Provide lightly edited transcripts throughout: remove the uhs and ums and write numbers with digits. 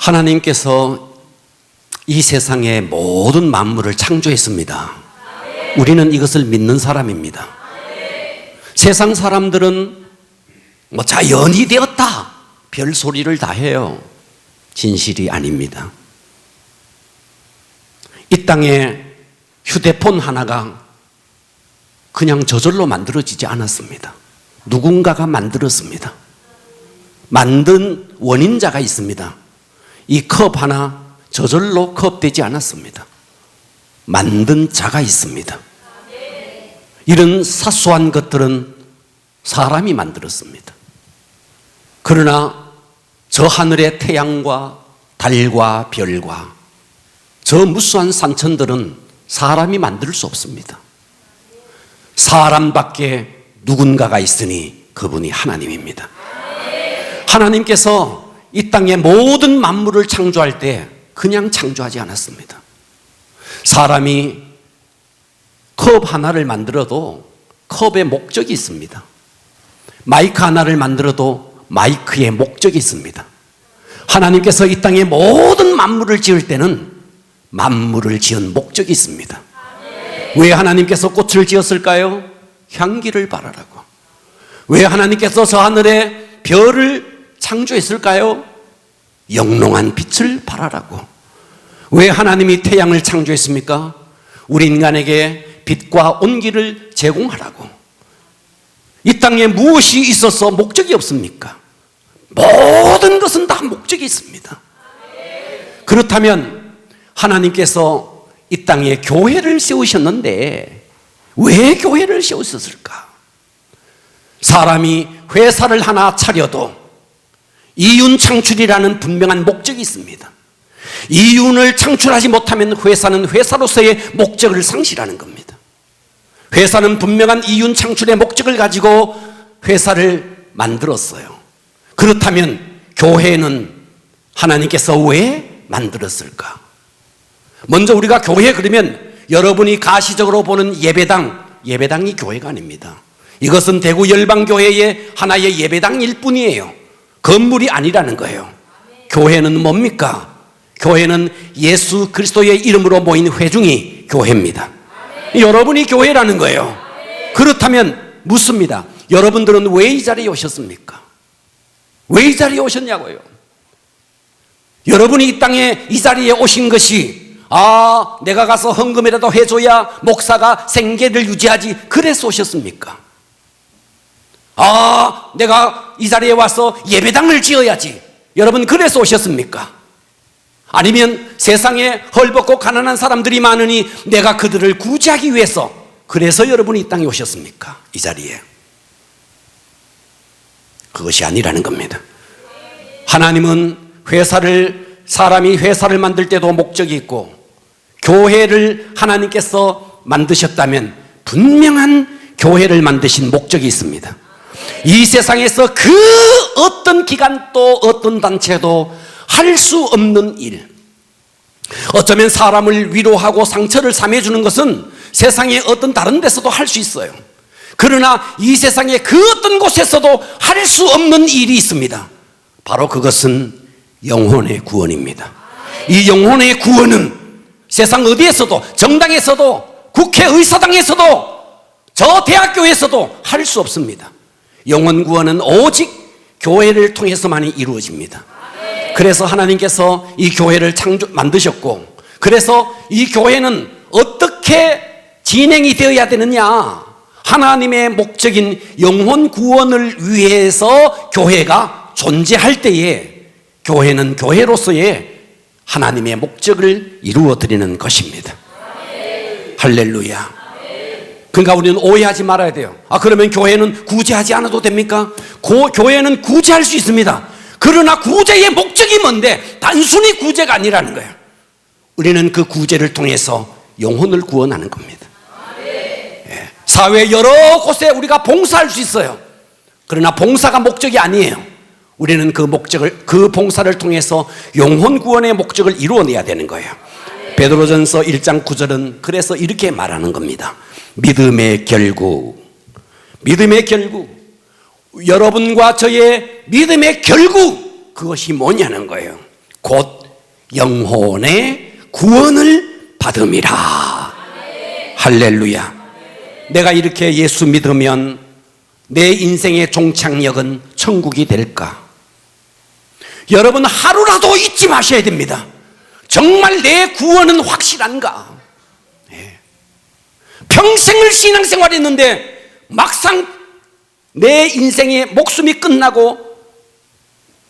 하나님께서 이 세상의 모든 만물을 창조했습니다. 우리는 이것을 믿는 사람입니다. 세상 사람들은 자연이 되었다, 별소리를 다 해요. 진실이 아닙니다. 이 땅에 휴대폰 하나가 그냥 저절로 만들어지지 않았습니다. 누군가가 만들었습니다. 만든 원인자가 있습니다. 이 컵 하나 저절로 컵 되지 않았습니다. 만든 자가 있습니다. 이런 사소한 것들은 사람이 만들었습니다. 그러나 저 하늘의 태양과 달과 별과 저 무수한 산천들은 사람이 만들 수 없습니다. 사람밖에 누군가가 있으니 그분이 하나님입니다. 하나님께서 이 땅의 모든 만물을 창조할 때 그냥 창조하지 않았습니다. 사람이 컵 하나를 만들어도 컵의 목적이 있습니다. 마이크 하나를 만들어도 마이크의 목적이 있습니다. 하나님께서 이 땅의 모든 만물을 지을 때는 만물을 지은 목적이 있습니다. 왜 하나님께서 꽃을 지었을까요? 향기를 발하라고. 왜 하나님께서 저 하늘에 별을 창조했을까요? 영롱한 빛을 발하라고. 왜 하나님이 태양을 창조했습니까? 우리 인간에게 빛과 온기를 제공하라고. 이 땅에 무엇이 있어서 목적이 없습니까? 모든 것은 다 목적이 있습니다. 그렇다면 하나님께서 이 땅에 교회를 세우셨는데 왜 교회를 세우셨을까? 사람이 회사를 하나 차려도 이윤 창출이라는 분명한 목적이 있습니다. 이윤을 창출하지 못하면 회사는 회사로서의 목적을 상실하는 겁니다. 회사는 분명한 이윤 창출의 목적을 가지고 회사를 만들었어요. 그렇다면 교회는 하나님께서 왜 만들었을까? 먼저 우리가 교회 그러면 여러분이 가시적으로 보는 예배당이 교회가 아닙니다. 이것은 대구 열방교회의 하나의 예배당일 뿐이에요. 건물이 아니라는 거예요. 교회는 뭡니까? 교회는 예수 그리스도의 이름으로 모인 회중이 교회입니다. 여러분이 교회라는 거예요. 그렇다면 묻습니다. 여러분들은 왜 이 자리에 오셨습니까? 왜 이 자리에 오셨냐고요? 여러분이 이 땅에 이 자리에 오신 것이 내가 가서 헌금이라도 해줘야 목사가 생계를 유지하지 그래서 오셨습니까? 내가 이 자리에 와서 예배당을 지어야지 여러분 그래서 오셨습니까? 아니면 세상에 헐벗고 가난한 사람들이 많으니 내가 그들을 구제하기 위해서 그래서 여러분이 이 땅에 오셨습니까? 이 자리에 그것이 아니라는 겁니다. 하나님은 사람이 회사를 만들 때도 목적이 있고 교회를 하나님께서 만드셨다면 분명한 교회를 만드신 목적이 있습니다. 이 세상에서 그 어떤 기관도 어떤 단체도 할 수 없는 일, 어쩌면 사람을 위로하고 상처를 삼해주는 것은 세상의 어떤 다른 데서도 할 수 있어요. 그러나 이 세상의 그 어떤 곳에서도 할 수 없는 일이 있습니다. 바로 그것은 영혼의 구원입니다. 이 영혼의 구원은 세상 어디에서도, 정당에서도, 국회의사당에서도, 저 대학교에서도 할 수 없습니다. 영혼 구원은 오직 교회를 통해서만이 이루어집니다. 그래서 하나님께서 이 교회를 만드셨고, 그래서 이 교회는 어떻게 진행이 되어야 되느냐? 하나님의 목적인 영혼 구원을 위해서 교회가 존재할 때에 교회는 교회로서의 하나님의 목적을 이루어 드리는 것입니다. 할렐루야. 그러니까 우리는 오해하지 말아야 돼요. 그러면 교회는 구제하지 않아도 됩니까? 교회는 구제할 수 있습니다. 그러나 구제의 목적이 뭔데 단순히 구제가 아니라는 거예요. 우리는 그 구제를 통해서 영혼을 구원하는 겁니다. 사회 여러 곳에 우리가 봉사할 수 있어요. 그러나 봉사가 목적이 아니에요. 우리는 그 봉사를 통해서 영혼 구원의 목적을 이루어내야 되는 거예요. 베드로전서 1장 9절은 그래서 이렇게 말하는 겁니다. 믿음의 결국, 여러분과 저의 믿음의 결국, 그것이 뭐냐는 거예요. 곧 영혼의 구원을 받음이라. 할렐루야. 내가 이렇게 예수 믿으면 내 인생의 종착역은 천국이 될까? 여러분, 하루라도 잊지 마셔야 됩니다. 정말 내 구원은 확실한가? 평생을 신앙생활했는데 막상 내 인생의 목숨이 끝나고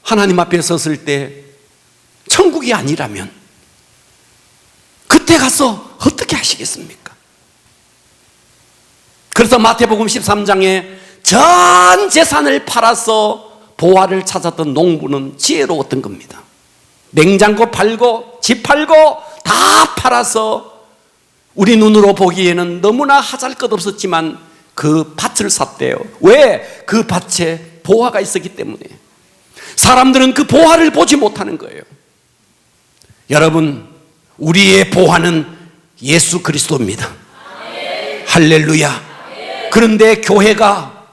하나님 앞에 섰을 때 천국이 아니라면 그때 가서 어떻게 하시겠습니까? 그래서 마태복음 13장에 전 재산을 팔아서 보화를 찾았던 농부는 지혜로웠던 겁니다. 냉장고 팔고 집 팔고 다 팔아서 우리 눈으로 보기에는 너무나 하잘것없었지만 그 밭을 샀대요. 왜? 그 밭에 보화가 있었기 때문에. 사람들은 그 보화를 보지 못하는 거예요. 여러분, 우리의 보화는 예수 그리스도입니다. 할렐루야. 그런데 교회가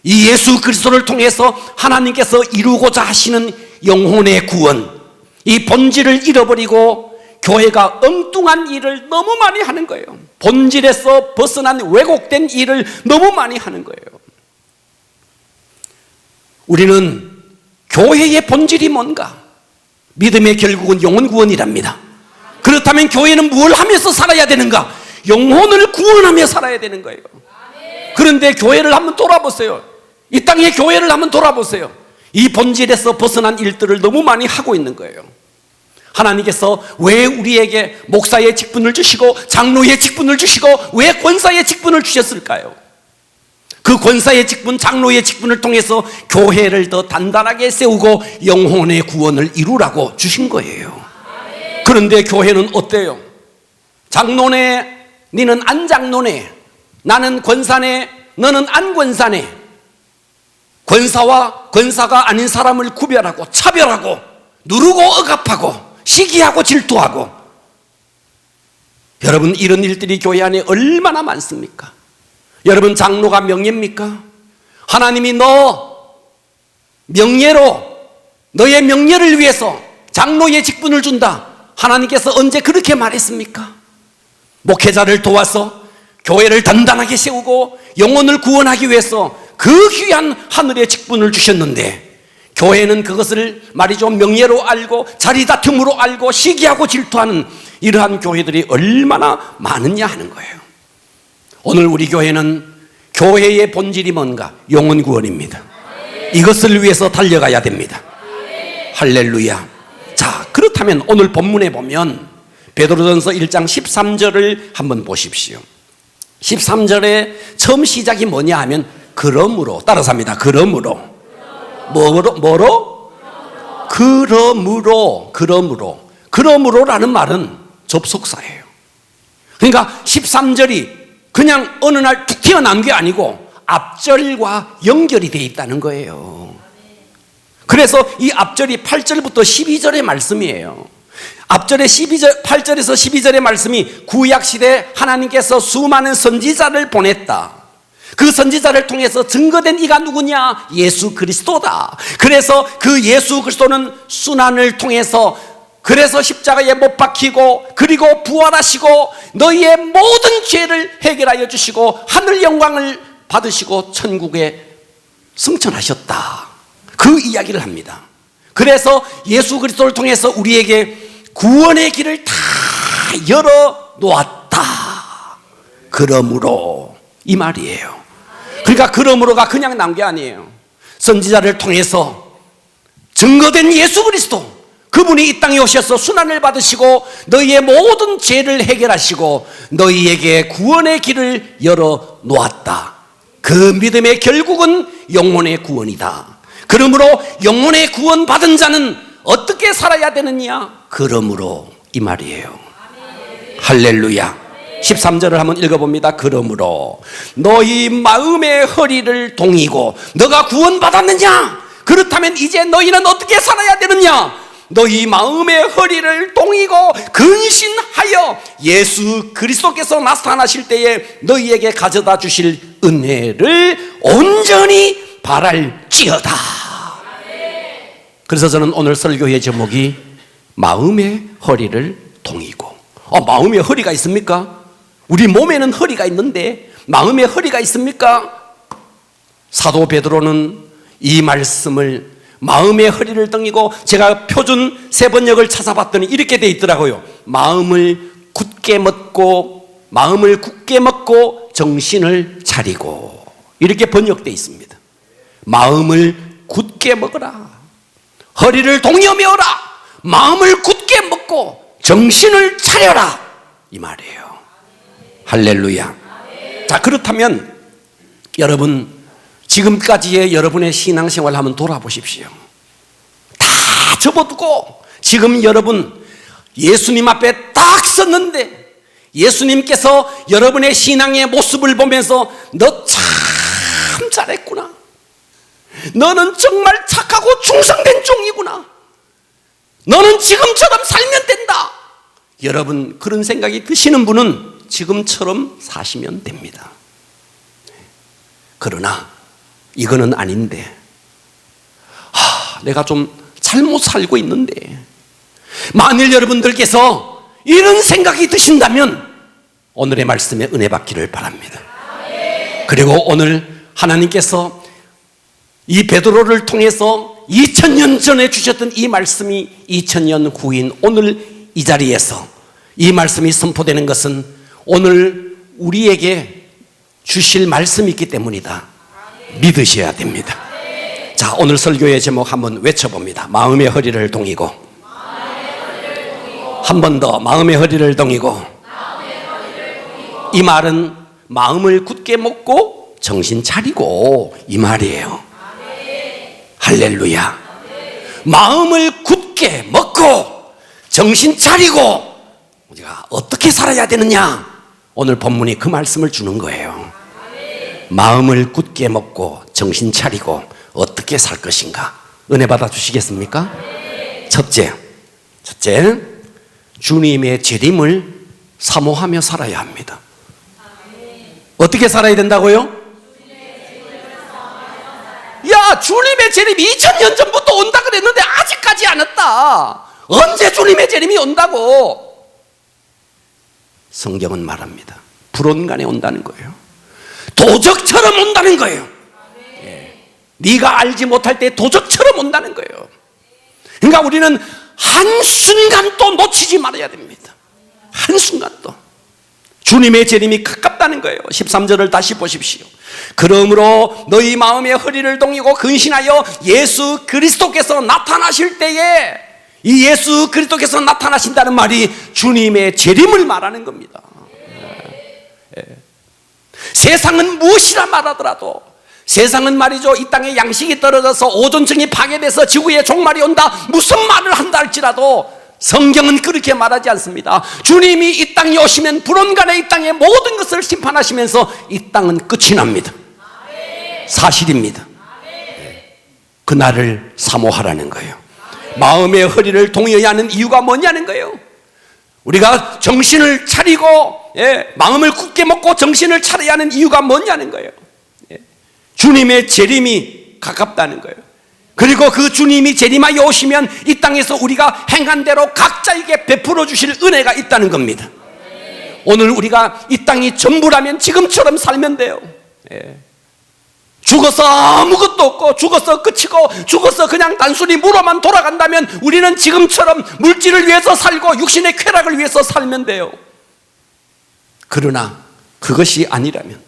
이 예수 그리스도를 통해서 하나님께서 이루고자 하시는 영혼의 구원, 이 본질을 잃어버리고 교회가 엉뚱한 일을 너무 많이 하는 거예요. 본질에서 벗어난 왜곡된 일을 너무 많이 하는 거예요. 우리는 교회의 본질이 뭔가? 믿음의 결국은 영혼 구원이랍니다. 그렇다면 교회는 뭘 하면서 살아야 되는가? 영혼을 구원하며 살아야 되는 거예요. 그런데 교회를 한번 돌아보세요. 이 땅의 교회를 한번 돌아보세요. 이 본질에서 벗어난 일들을 너무 많이 하고 있는 거예요. 하나님께서 왜 우리에게 목사의 직분을 주시고 장로의 직분을 주시고 왜 권사의 직분을 주셨을까요? 그 권사의 직분, 장로의 직분을 통해서 교회를 더 단단하게 세우고 영혼의 구원을 이루라고 주신 거예요. 그런데 교회는 어때요? 장로네, 너는 안 장로네, 나는 권사네, 너는 안 권사네. 권사와 권사가 아닌 사람을 구별하고 차별하고 누르고 억압하고 시기하고 질투하고. 여러분, 이런 일들이 교회 안에 얼마나 많습니까? 여러분, 장로가 명예입니까? 하나님이 너 명예로, 너의 명예를 위해서 장로의 직분을 준다, 하나님께서 언제 그렇게 말했습니까? 목회자를 도와서 교회를 단단하게 세우고 영혼을 구원하기 위해서 그 귀한 하늘의 직분을 주셨는데, 교회는 그것을 말이죠 명예로 알고 자리 다툼으로 알고 시기하고 질투하는 이러한 교회들이 얼마나 많으냐 하는 거예요. 오늘 우리 교회는 교회의 본질이 뭔가? 영혼 구원입니다. 이것을 위해서 달려가야 됩니다. 할렐루야. 자, 그렇다면 오늘 본문에 보면 베드로전서 1장 13절을 한번 보십시오. 13절에 처음 시작이 뭐냐 하면 그러므로, 따라서 합니다. 그러므로. 뭐로? 그러므로라는 말은 접속사예요. 그러니까 13절이 그냥 어느 날 툭 튀어나온 게 아니고 앞절과 연결이 되어 있다는 거예요. 그래서 이 앞절이 8절부터 12절의 말씀이에요. 앞절에 8절에서 12절의 말씀이 구약시대 하나님께서 수많은 선지자를 보냈다. 그 선지자를 통해서 증거된 이가 누구냐? 예수 그리스도다. 그래서 그 예수 그리스도는 순환을 통해서, 그래서 십자가에 못 박히고 그리고 부활하시고 너희의 모든 죄를 해결하여 주시고 하늘 영광을 받으시고 천국에 승천하셨다. 그 이야기를 합니다. 그래서 예수 그리스도를 통해서 우리에게 구원의 길을 다 열어 놓았다. 그러므로, 이 말이에요. 그러니까 그러므로가 그냥 나온 게 아니에요. 선지자를 통해서 증거된 예수 그리스도, 그분이 이 땅에 오셔서 순환을 받으시고 너희의 모든 죄를 해결하시고 너희에게 구원의 길을 열어 놓았다. 그 믿음의 결국은 영혼의 구원이다. 그러므로 영혼의 구원 받은 자는 어떻게 살아야 되느냐? 그러므로, 이 말이에요. 할렐루야. 13절을 한번 읽어봅니다. 그러므로 너희 마음의 허리를 동이고, 너가 구원받았느냐? 그렇다면 이제 너희는 어떻게 살아야 되느냐? 너희 마음의 허리를 동이고 근신하여 예수 그리스도께서 나타나실 때에 너희에게 가져다 주실 은혜를 온전히 바랄지어다. 그래서 저는 오늘 설교의 제목이 마음의 허리를 동이고. 마음에 허리가 있습니까? 우리 몸에는 허리가 있는데 마음에 허리가 있습니까? 사도 베드로는 이 말씀을 마음의 허리를 동이고, 제가 표준 세번역을 찾아봤더니 이렇게 돼 있더라고요. 마음을 굳게 먹고 정신을 차리고, 이렇게 번역돼 있습니다. 마음을 굳게 먹어라, 허리를 동여 메어라, 마음을 굳게 먹고 정신을 차려라, 이 말이에요. 할렐루야. 자, 그렇다면 여러분, 지금까지의 여러분의 신앙생활 한번 돌아보십시오. 다 접어두고 지금 여러분 예수님 앞에 딱 섰는데, 예수님께서 여러분의 신앙의 모습을 보면서 너 참 잘했구나, 너는 정말 착하고 충성된 종이구나, 너는 지금처럼 살면 된다, 여러분 그런 생각이 드시는 분은 지금처럼 사시면 됩니다. 그러나 이거는 아닌데, 내가 좀 잘못 살고 있는데, 만일 여러분들께서 이런 생각이 드신다면 오늘의 말씀에 은혜 받기를 바랍니다. 그리고 오늘 하나님께서 이 베드로를 통해서 2000년 전에 주셨던 이 말씀이 2000년 후인 오늘 이 자리에서 이 말씀이 선포되는 것은 오늘 우리에게 주실 말씀이 있기 때문이다. 믿으셔야 됩니다. 자, 오늘 설교의 제목 한번 외쳐봅니다. 마음의 허리를 동이고. 한 번 더, 마음의 허리를 동이고. 이 말은 마음을 굳게 먹고 정신 차리고, 이 말이에요. 할렐루야. 마음을 굳게 먹고 정신 차리고 우리가 어떻게 살아야 되느냐, 오늘 본문이 그 말씀을 주는 거예요. 마음을 굳게 먹고 정신 차리고 어떻게 살 것인가, 은혜 받아 주시겠습니까? 첫째, 주님의 재림을 사모하며 살아야 합니다. 어떻게 살아야 된다고요? 야, 주님의 재림이 2000년 전부터 온다 그랬는데 아직까지 안 왔다. 언제 주님의 재림이 온다고? 성경은 말합니다. 불온간에 온다는 거예요. 도적처럼 온다는 거예요. 네가 알지 못할 때 도적처럼 온다는 거예요. 그러니까 우리는 한순간도 놓치지 말아야 됩니다. 한순간도. 주님의 재림이 가깝다는 거예요. 13절을 다시 보십시오. 그러므로 너희 마음의 허리를 동이고 근신하여 예수 그리스도께서 나타나실 때에, 이 예수 그리스도께서 나타나신다는 말이 주님의 재림을 말하는 겁니다. 세상은 무엇이라 말하더라도, 세상은 말이죠, 이 땅에 양식이 떨어져서 오존층이 파괴돼서 지구에 종말이 온다, 무슨 말을 한다 할지라도 성경은 그렇게 말하지 않습니다. 주님이 이 땅에 오시면 불온간에 이 땅의 모든 것을 심판하시면서 이 땅은 끝이 납니다. 사실입니다. 그날을 사모하라는 거예요. 마음의 허리를 동여야 하는 이유가 뭐냐는 거예요. 우리가 정신을 차리고, 마음을 굳게 먹고 정신을 차려야 하는 이유가 뭐냐는 거예요. 주님의 재림이 가깝다는 거예요. 그리고 그 주님이 재림하여 오시면 이 땅에서 우리가 행한 대로 각자에게 베풀어 주실 은혜가 있다는 겁니다. 오늘 우리가 이 땅이 전부라면 지금처럼 살면 돼요. 죽어서 아무것도 없고, 죽어서 끝이고, 죽어서 그냥 단순히 무로만 돌아간다면 우리는 지금처럼 물질을 위해서 살고 육신의 쾌락을 위해서 살면 돼요. 그러나 그것이 아니라면,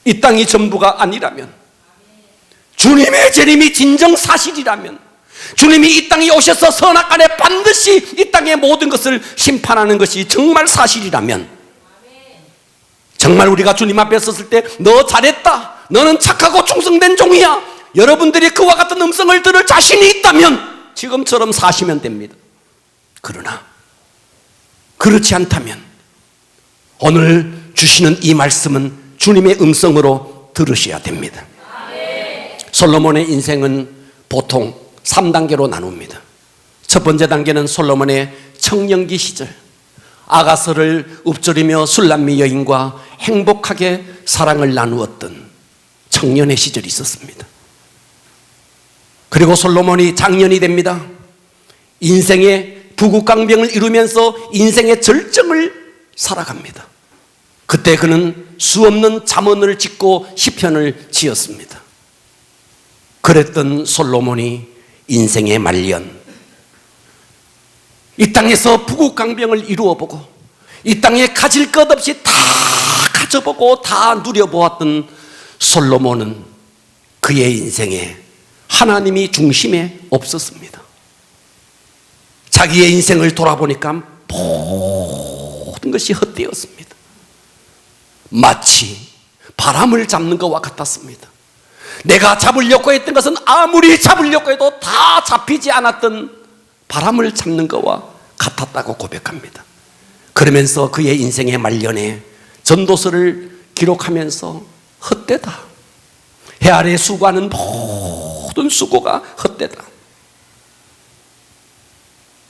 이 땅이 전부가 아니라면, 주님의 재림이 진정 사실이라면, 주님이 이 땅에 오셔서 선악간에 반드시 이 땅의 모든 것을 심판하는 것이 정말 사실이라면, 정말 우리가 주님 앞에 섰을 때 너 잘했다, 너는 착하고 충성된 종이야, 여러분들이 그와 같은 음성을 들을 자신이 있다면 지금처럼 사시면 됩니다. 그러나 그렇지 않다면 오늘 주시는 이 말씀은 주님의 음성으로 들으셔야 됩니다. 솔로몬의 인생은 보통 3단계로 나눕니다. 첫 번째 단계는 솔로몬의 청년기 시절, 아가서를 읊조리며 술람미 여인과 행복하게 사랑을 나누었던 청년의 시절이 있었습니다. 그리고 솔로몬이 장년이 됩니다. 인생의 부국강병을 이루면서 인생의 절정을 살아갑니다. 그때 그는 수없는 잠언을 짓고 시편을 지었습니다. 그랬던 솔로몬이 인생의 말년, 이 땅에서 부국강병을 이루어보고 이 땅에 가질 것 없이 다 가져보고 다 누려보았던 솔로몬은 그의 인생에 하나님이 중심에 없었습니다. 자기의 인생을 돌아보니까 모든 것이 헛되었습니다. 마치 바람을 잡는 것과 같았습니다. 내가 잡으려고 했던 것은 아무리 잡으려고 해도 다 잡히지 않았던 바람을 잡는 것과 같았다고 고백합니다. 그러면서 그의 인생의 말년에 전도서를 기록하면서 헛되다, 해 아래 수고하는 모든 수고가 헛되다,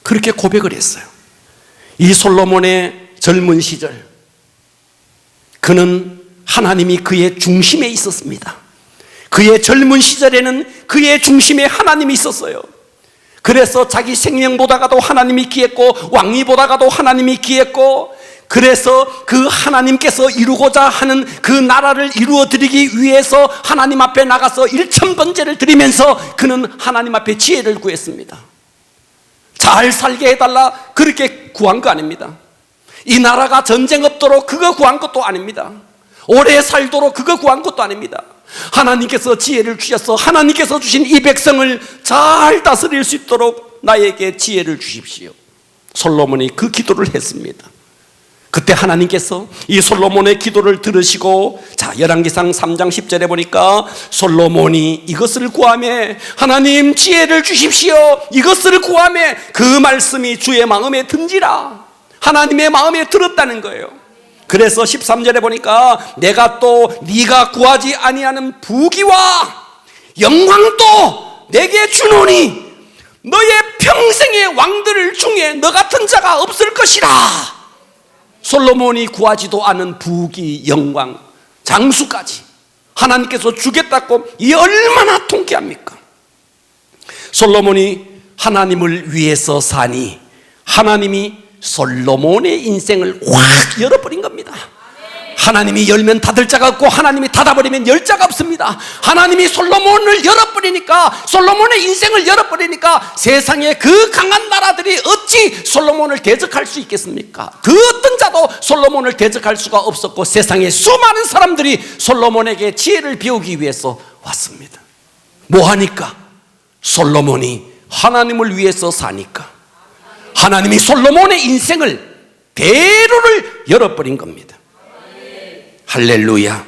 그렇게 고백을 했어요. 이 솔로몬의 젊은 시절, 그는 하나님이 그의 중심에 있었습니다. 그의 젊은 시절에는 그의 중심에 하나님이 있었어요. 그래서 자기 생명보다가도 하나님이 귀했고 왕위 보다가도 하나님이 귀했고, 그래서 그 하나님께서 이루고자 하는 그 나라를 이루어드리기 위해서 하나님 앞에 나가서 일천번제를 드리면서 그는 하나님 앞에 지혜를 구했습니다. 잘 살게 해달라 그렇게 구한 거 아닙니다. 이 나라가 전쟁 없도록 그거 구한 것도 아닙니다. 오래 살도록 그거 구한 것도 아닙니다. 하나님께서 지혜를 주셔서 하나님께서 주신 이 백성을 잘 다스릴 수 있도록 나에게 지혜를 주십시오. 솔로몬이 그 기도를 했습니다. 그때 하나님께서 이 솔로몬의 기도를 들으시고, 자, 열왕기상 3장 10절에 보니까 솔로몬이 이것을 구하매 하나님 지혜를 주십시오, 이것을 구하매 그 말씀이 주의 마음에 든지라, 하나님의 마음에 들었다는 거예요. 그래서 13절에 보니까 내가 또 네가 구하지 아니하는 부귀와 영광도 내게 주노니 너의 평생의 왕들 중에 너 같은 자가 없을 것이라. 솔로몬이 구하지도 않은 부귀, 영광, 장수까지 하나님께서 주겠다고, 이 얼마나 통쾌합니까? 솔로몬이 하나님을 위해서 사니 하나님이 솔로몬의 인생을 확 열어버린 겁니다. 하나님이 열면 닫을 자가 없고 하나님이 닫아버리면 열 자가 없습니다. 하나님이 솔로몬을 열어버리니까, 솔로몬의 인생을 열어버리니까 세상에 그 강한 나라들이 어찌 솔로몬을 대적할 수 있겠습니까? 그 어떤 자도 솔로몬을 대적할 수가 없었고, 세상에 수많은 사람들이 솔로몬에게 지혜를 배우기 위해서 왔습니다. 뭐하니까? 솔로몬이 하나님을 위해서 사니까 하나님이 솔로몬의 인생을, 대로를 열어버린 겁니다. 할렐루야.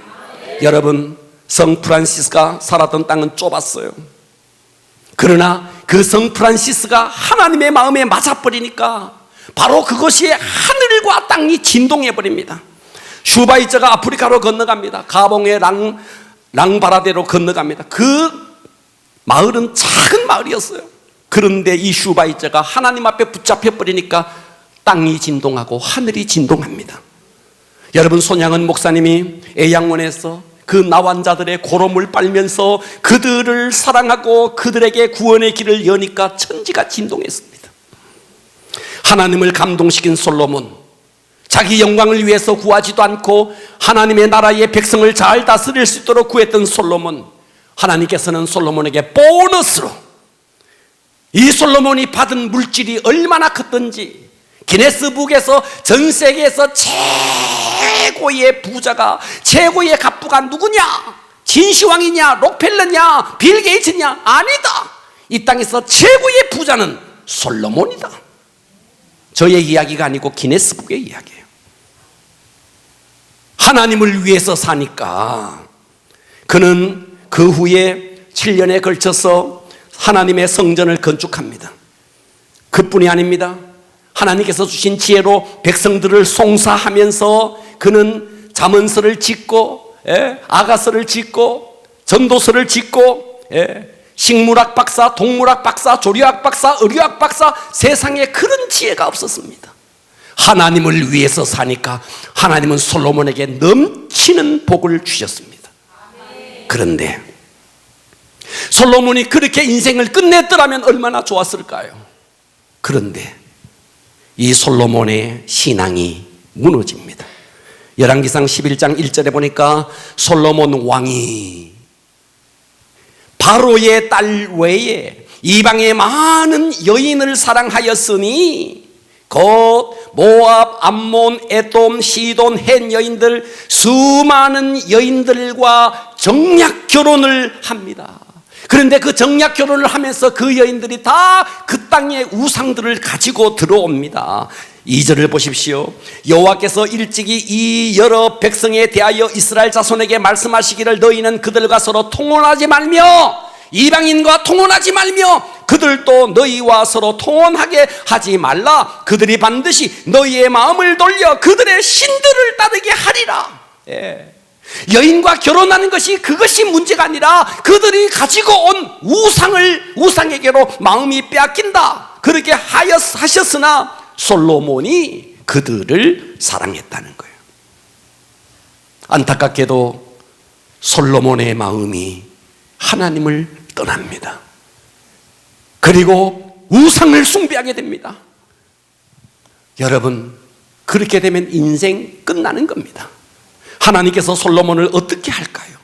여러분, 성 프란시스가 살았던 땅은 좁았어요. 그러나 그 성 프란시스가 하나님의 마음에 맞아버리니까 바로 그것이 하늘과 땅이 진동해버립니다. 슈바이처가 아프리카로 건너갑니다. 가봉의 랑바라데로 건너갑니다. 그 마을은 작은 마을이었어요. 그런데 이 슈바이처가 하나님 앞에 붙잡혀버리니까 땅이 진동하고 하늘이 진동합니다. 여러분, 손양은 목사님이 애양원에서 그 나환자들의 고름을 빨면서 그들을 사랑하고 그들에게 구원의 길을 여니까 천지가 진동했습니다. 하나님을 감동시킨 솔로몬, 자기 영광을 위해서 구하지도 않고 하나님의 나라의 백성을 잘 다스릴 수 있도록 구했던 솔로몬, 하나님께서는 솔로몬에게 보너스로 이 솔로몬이 받은 물질이 얼마나 컸던지, 기네스북에서 전 세계에서 최고의 부자가, 최고의 갑부가 누구냐? 진시황이냐? 록펠러냐? 빌 게이츠냐? 아니다. 이 땅에서 최고의 부자는 솔로몬이다. 저의 이야기가 아니고 기네스북의 이야기예요. 하나님을 위해서 사니까 그는 그 후에 7년에 걸쳐서 하나님의 성전을 건축합니다. 그뿐이 아닙니다. 하나님께서 주신 지혜로 백성들을 송사하면서 그는 잠언서를 짓고, 아가서를 짓고, 전도서를 짓고, 식물학 박사, 동물학 박사, 조리학 박사, 의료학 박사, 세상에 그런 지혜가 없었습니다. 하나님을 위해서 사니까 하나님은 솔로몬에게 넘치는 복을 주셨습니다. 그런데 솔로몬이 그렇게 인생을 끝냈더라면 얼마나 좋았을까요? 그런데 이 솔로몬의 신앙이 무너집니다. 열왕기상 11장 1절에 보니까 솔로몬 왕이 바로의 딸 외에 이방의 많은 여인을 사랑하였으니 곧 모압, 암몬, 에돔, 시돈, 헷 여인들 수많은 여인들과 정략 결혼을 합니다. 그런데 그 정략 결혼을 하면서 그 여인들이 다 그 땅의 우상들을 가지고 들어옵니다. 2절을 보십시오. 여호와께서 일찍이 이 여러 백성에 대하여 이스라엘 자손에게 말씀하시기를 너희는 그들과 서로 통혼하지 말며 이방인과 통혼하지 말며 그들도 너희와 서로 통혼하게 하지 말라. 그들이 반드시 너희의 마음을 돌려 그들의 신들을 따르게 하리라. 여인과 결혼하는 것이 그것이 문제가 아니라 그들이 가지고 온 우상에게로 마음이 빼앗긴다. 그렇게 하셨으나 솔로몬이 그들을 사랑했다는 거예요. 안타깝게도 솔로몬의 마음이 하나님을 떠납니다. 그리고 우상을 숭배하게 됩니다. 여러분, 그렇게 되면 인생 끝나는 겁니다. 하나님께서 솔로몬을 어떻게 할까요?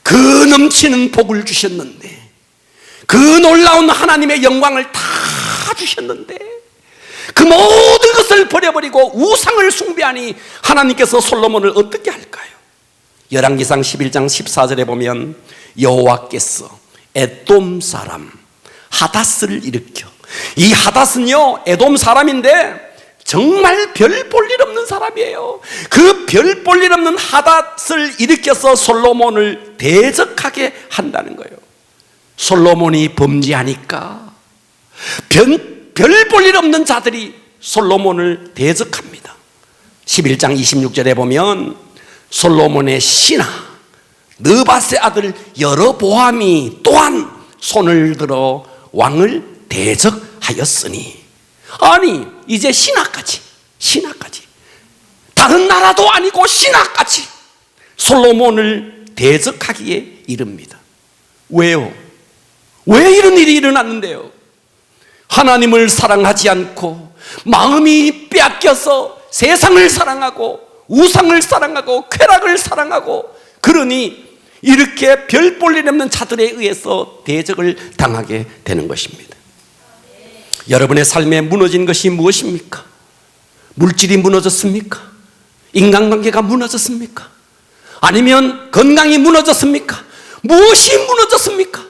그 넘치는 복을 주셨는데, 그 놀라운 하나님의 영광을 다 주셨는데 그 모든 것을 버려버리고 우상을 숭배하니 하나님께서 솔로몬을 어떻게 할까요? 열왕기상 11장 14절에 보면 여호와께서 에돔 사람 하닷을 일으켜, 이 하닷은요 에돔 사람인데 정말 별 볼 일 없는 사람이에요. 그 별 볼 일 없는 하닷을 일으켜서 솔로몬을 대적하게 한다는 거예요. 솔로몬이 범죄하니까 별 볼 일 없는 자들이 솔로몬을 대적합니다. 11장 26절에 보면 솔로몬의 신하 느밧의 아들 여로보암이 또한 손을 들어 왕을 대적하였으니, 아니 이제 신하까지 다른 나라도 아니고 신하까지 솔로몬을 대적하기에 이릅니다. 왜요? 왜 이런 일이 일어났는데요? 하나님을 사랑하지 않고 마음이 빼앗겨서 세상을 사랑하고 우상을 사랑하고 쾌락을 사랑하고, 그러니 이렇게 별 볼 일 없는 자들에 의해서 대적을 당하게 되는 것입니다. 여러분의 삶에 무너진 것이 무엇입니까? 물질이 무너졌습니까? 인간관계가 무너졌습니까? 아니면 건강이 무너졌습니까? 무엇이 무너졌습니까?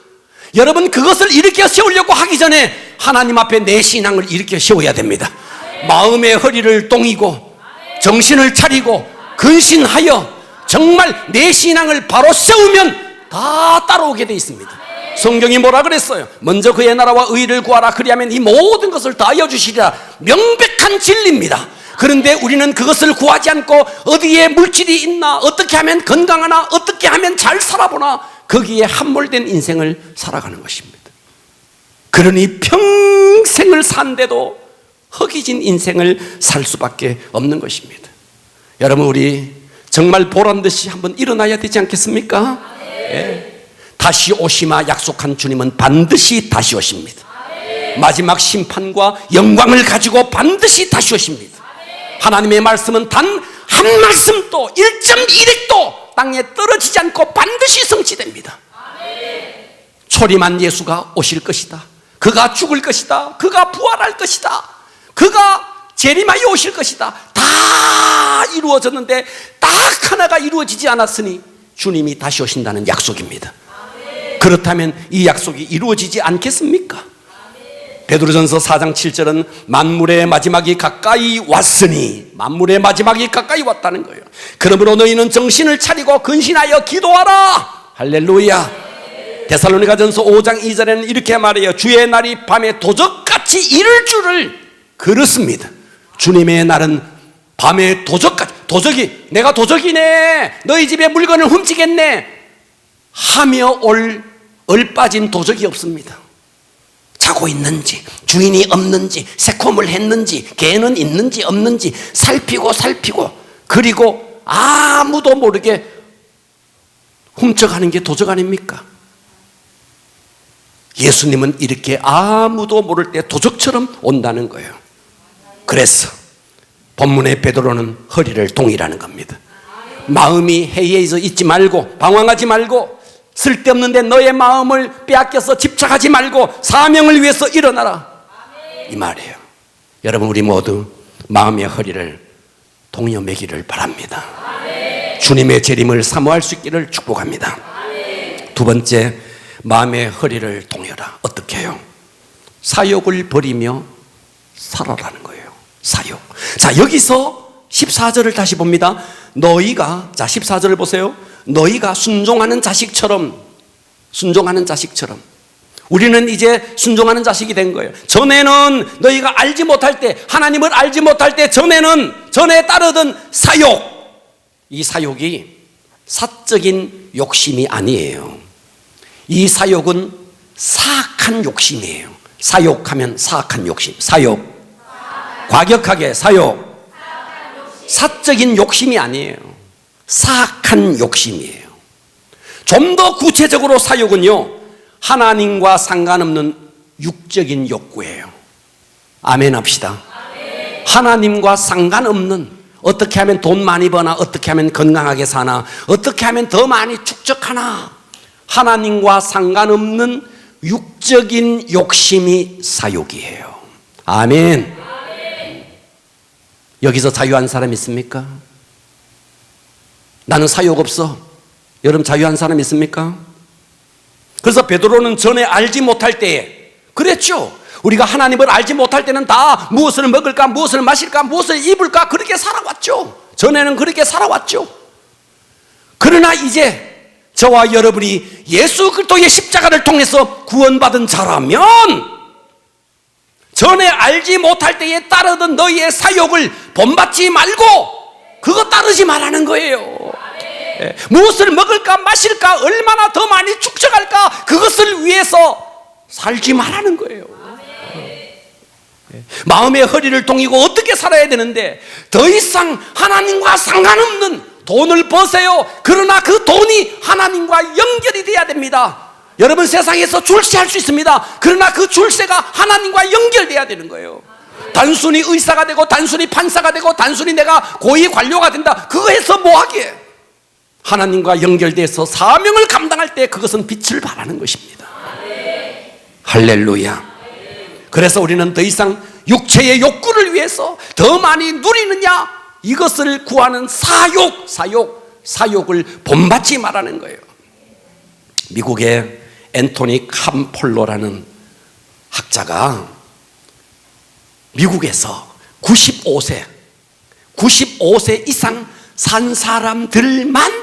여러분, 그것을 일으켜 세우려고 하기 전에 하나님 앞에 내 신앙을 일으켜 세워야 됩니다. 마음의 허리를 동이고 정신을 차리고 근신하여 정말 내 신앙을 바로 세우면 다 따라오게 돼 있습니다. 성경이 뭐라 그랬어요? 먼저 그의 나라와 의를 구하라, 그리하면 이 모든 것을 다하여 주시리라. 명백한 진리입니다. 그런데 우리는 그것을 구하지 않고 어디에 물질이 있나, 어떻게 하면 건강하나, 어떻게 하면 잘 살아보나, 거기에 함몰된 인생을 살아가는 것입니다. 그러니 평생을 산데도 허기진 인생을 살 수밖에 없는 것입니다. 여러분, 우리 정말 보란듯이 한번 일어나야 되지 않겠습니까? 네. 다시 오시마 약속한 주님은 반드시 다시 오십니다. 마지막 심판과 영광을 가지고 반드시 다시 오십니다. 하나님의 말씀은 단 한 말씀도 1.1핵도 땅에 떨어지지 않고 반드시 성취됩니다. 초림한 예수가 오실 것이다. 그가 죽을 것이다. 그가 부활할 것이다. 그가 재림하여 오실 것이다. 다 이루어졌는데 딱 하나가 이루어지지 않았으니 주님이 다시 오신다는 약속입니다. 그렇다면 이 약속이 이루어지지 않겠습니까? 베드로전서 4장 7절은 만물의 마지막이 가까이 왔으니, 만물의 마지막이 가까이 왔다는 거예요. 그러므로 너희는 정신을 차리고 근신하여 기도하라. 할렐루야. 데살로니가전서 5장 2절에는 이렇게 말해요. 주의 날이 밤에 도적같이 이를 줄을 그렇습니다. 주님의 날은 밤에 도적이 내가 도적이네, 너희 집에 물건을 훔치겠네 하며 얼빠진 도적이 없습니다. 자고 있는지, 주인이 없는지, 새콤을 했는지, 개는 있는지 없는지 살피고 그리고 아무도 모르게 훔쳐가는 게 도적 아닙니까? 예수님은 이렇게 아무도 모를 때 도적처럼 온다는 거예요. 그래서 본문의 베드로는 허리를 동이라는 겁니다. 마음이 해이해져 있지 말고 방황하지 말고 쓸데없는데 너의 마음을 빼앗겨서 집착하지 말고 사명을 위해서 일어나라, 이 말이에요. 여러분, 우리 모두 마음의 허리를 동여 매기를 바랍니다. 주님의 재림을 사모할 수 있기를 축복합니다. 두 번째, 마음의 허리를 동여라. 어떻게 해요? 사욕을 버리며 살아라는 거예요. 사욕. 자, 여기서 14절을 다시 봅니다. 너희가, 자 14절을 보세요. 너희가 순종하는 자식처럼 우리는 이제 순종하는 자식이 된 거예요. 전에는 너희가 알지 못할 때, 하나님을 알지 못할 때 전에 따르던 사욕, 이 사욕이 사적인 욕심이 아니에요. 이 사욕은 사악한 욕심이에요. 사욕하면 사악한 욕심, 사욕, 과격하게 사욕, 사적인 욕심이 아니에요. 사악한 욕심이에요. 좀 더 구체적으로 사욕은요, 하나님과 상관없는 육적인 욕구예요. 아멘 합시다. 하나님과 상관없는, 어떻게 하면 돈 많이 버나, 어떻게 하면 건강하게 사나, 어떻게 하면 더 많이 축적하나, 하나님과 상관없는 육적인 욕심이 사욕이에요. 아멘. 여기서 자유한 사람 있습니까? 나는 사욕 없어. 여러분, 자유한 사람 있습니까? 그래서 베드로는 전에 알지 못할 때에 그랬죠. 우리가 하나님을 알지 못할 때는 다 무엇을 먹을까, 무엇을 마실까, 무엇을 입을까, 그렇게 살아왔죠. 전에는 그렇게 살아왔죠. 그러나 이제 저와 여러분이 예수 그리스도의 십자가를 통해서 구원받은 자라면, 전에 알지 못할 때에 따르던 너희의 사욕을 본받지 말고 그거 따르지 말라는 거예요. 무엇을 먹을까, 마실까, 얼마나 더 많이 축적할까, 그것을 위해서 살지 말라는 거예요. 마음의 허리를 동이고 어떻게 살아야 되는데, 더 이상 하나님과 상관없는 돈을 버세요. 그러나 그 돈이 하나님과 연결이 돼야 됩니다. 여러분, 세상에서 출세할 수 있습니다. 그러나 그 출세가 하나님과 연결돼야 되는 거예요. 단순히 의사가 되고 단순히 판사가 되고 단순히 내가 고위 관료가 된다, 그거 해서 뭐하게? 하나님과 연결돼서 사명을 감당할 때 그것은 빛을 발하는 것입니다. 할렐루야. 그래서 우리는 더 이상 육체의 욕구를 위해서 더 많이 누리느냐, 이것을 구하는 사욕을 본받지 말라는 거예요. 미국의 앤토니 캄폴로라는 학자가 미국에서 95세 이상 산 사람들만,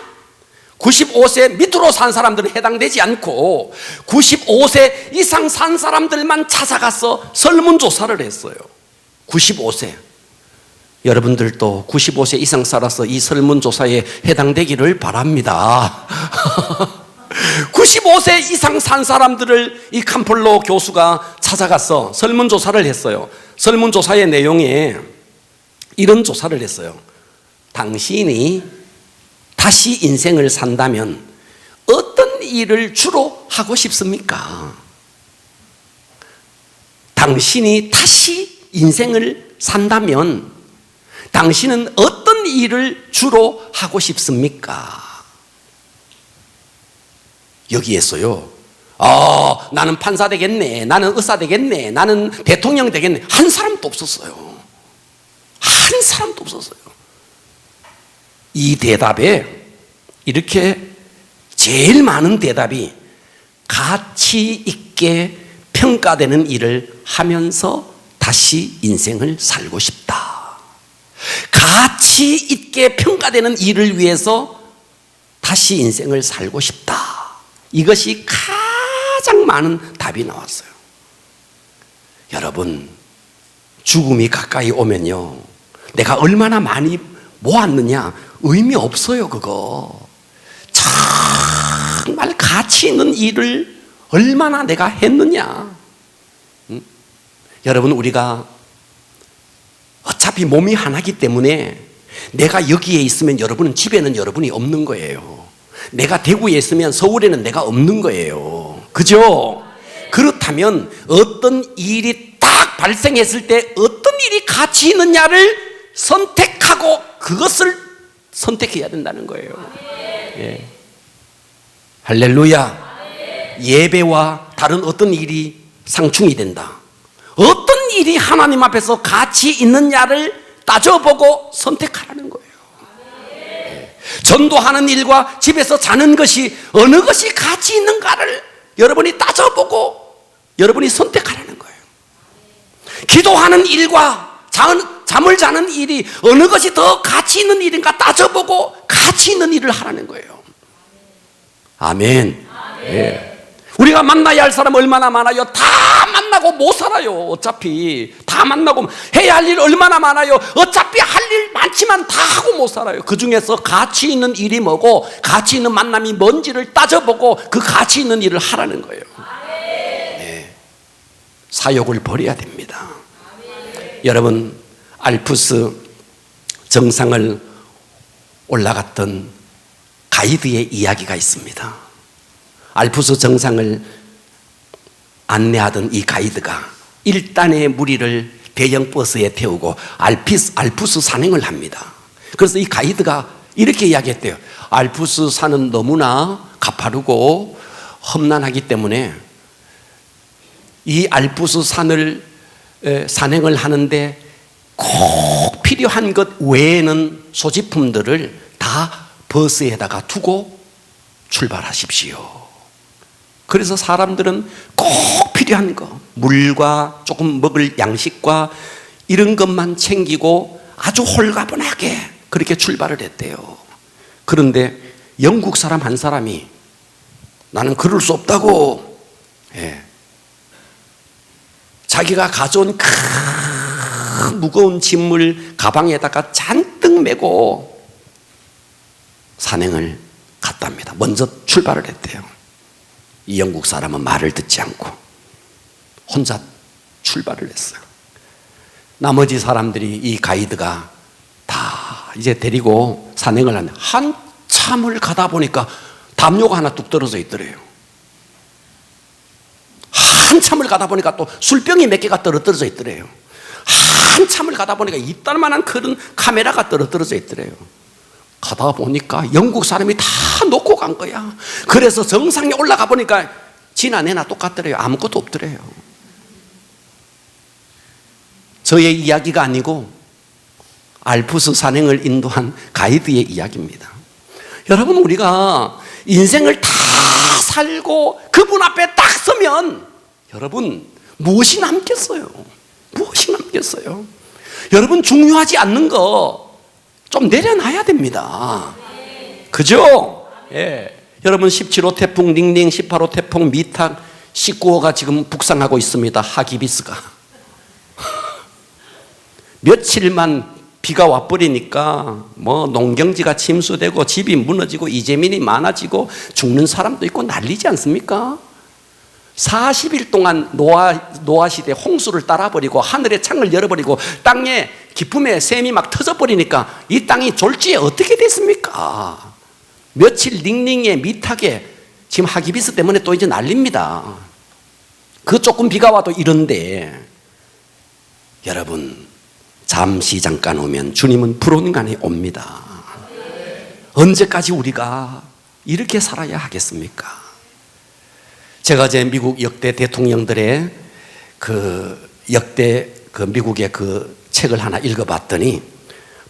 95세 밑으로 산 사람들은 해당되지 않고 95세 이상 산 사람들만 찾아가서 설문조사를 했어요. 95세. 여러분들도 95세 이상 살아서 이 설문조사에 해당되기를 바랍니다. 95세 이상 산 사람들을 이 캄폴로 교수가 찾아가서 설문조사를 했어요. 설문조사의 내용에 이런 조사를 했어요. 당신이 다시 인생을 산다면 어떤 일을 주로 하고 싶습니까? 당신이 다시 인생을 산다면 당신은 어떤 일을 주로 하고 싶습니까? 여기에서요, 나는 판사 되겠네, 나는 의사 되겠네, 나는 대통령 되겠네, 한 사람도 없었어요. 한 사람도 없었어요. 이 대답에 이렇게 제일 많은 대답이 가치 있게 평가되는 일을 하면서 다시 인생을 살고 싶다. 가치 있게 평가되는 일을 위해서 다시 인생을 살고 싶다. 이것이 가장 많은 답이 나왔어요. 여러분, 죽음이 가까이 오면요, 내가 얼마나 많이 모았느냐 의미 없어요. 그거 정말 가치 있는 일을 얼마나 내가 했느냐. 여러분, 우리가 어차피 몸이 하나이기 때문에 내가 여기에 있으면 여러분은 집에는 여러분이 없는 거예요. 내가 대구에 있으면 서울에는 내가 없는 거예요. 그죠? 그렇다면 어떤 일이 딱 발생했을 때 어떤 일이 가치 있느냐를 선택하고 그것을 선택해야 된다는 거예요. 예. 할렐루야. 예배와 다른 어떤 일이 상충이 된다. 어떤 일이 하나님 앞에서 가치 있느냐를 따져보고 선택하라는 거예요. 전도하는 일과 집에서 자는 것이 어느 것이 가치 있는가를 여러분이 따져보고 여러분이 선택하라는 거예요. 기도하는 일과 잠을 자는 일이 어느 것이 더 가치 있는 일인가 따져보고 가치 있는 일을 하라는 거예요. 아멘. 예. 우리가 만나야 할 사람 얼마나 많아요. 다 만나고 못 살아요. 어차피 다 만나고 해야 할 일 얼마나 많아요. 어차피 할 일 많지만 다 하고 못 살아요. 그 중에서 가치 있는 일이 뭐고 가치 있는 만남이 뭔지를 따져보고 그 가치 있는 일을 하라는 거예요. 네. 사욕을 버려야 됩니다. 여러분, 알프스 정상을 올라갔던 가이드의 이야기가 있습니다. 알프스 정상을 안내하던 이 가이드가 1단의 무리를 대형 버스에 태우고 알프스 산행을 합니다. 그래서 이 가이드가 이렇게 이야기했대요. 알프스 산은 너무나 가파르고 험난하기 때문에 이 알프스 산을 산행을 하는데 꼭 필요한 것 외에는 소지품들을 다 버스에다가 두고 출발하십시오. 그래서 사람들은 꼭 필요한 거, 물과 조금 먹을 양식과 이런 것만 챙기고 아주 홀가분하게 그렇게 출발을 했대요. 그런데 영국 사람 한 사람이 나는 그럴 수 없다고, 자기가 가져온 큰 무거운 짐을 가방에다가 잔뜩 메고 산행을 갔답니다. 먼저 출발을 했대요. 이 영국 사람은 말을 듣지 않고 혼자 출발을 했어요. 나머지 사람들이 이 가이드가 다 이제 데리고 산행을 하는데 한참을 가다 보니까 담요가 하나 뚝 떨어져 있더래요. 한참을 가다 보니까 또 술병이 몇 개가 떨어져 있더래요. 한참을 가다 보니까 이딴만한 그런 카메라가 떨어져 있더래요. 가다 보니까 영국 사람이 다 놓고 간 거야. 그래서 정상에 올라가 보니까 지나 내나 똑같더래요. 아무것도 없더래요. 저의 이야기가 아니고 알프스 산행을 인도한 가이드의 이야기입니다. 여러분, 우리가 인생을 다 살고 그분 앞에 딱 서면 여러분 무엇이 남겠어요? 무엇이 남겠어요? 여러분, 중요하지 않는 거 좀 내려놔야 됩니다. 그죠? 예. 여러분, 17호 태풍 닝닝, 18호 태풍 미탁, 19호가 지금 북상하고 있습니다. 하기비스가. 며칠만 비가 와버리니까 뭐 농경지가 침수되고 집이 무너지고 이재민이 많아지고 죽는 사람도 있고 난리지 않습니까? 40일 동안 노아 시대 홍수를 따라버리고 하늘의 창을 열어버리고 땅에 기품에 샘이 막 터져버리니까 이 땅이 졸지에 어떻게 됐습니까? 며칠 닝닝에 미탁에 지금 하기비스 때문에 또 이제 난립니다. 그 조금 비가 와도 이런데 여러분, 잠시 잠깐 오면 주님은 불온간에 옵니다. 언제까지 우리가 이렇게 살아야 하겠습니까? 제가 이제 미국 역대 대통령들의 미국의 그 책을 하나 읽어봤더니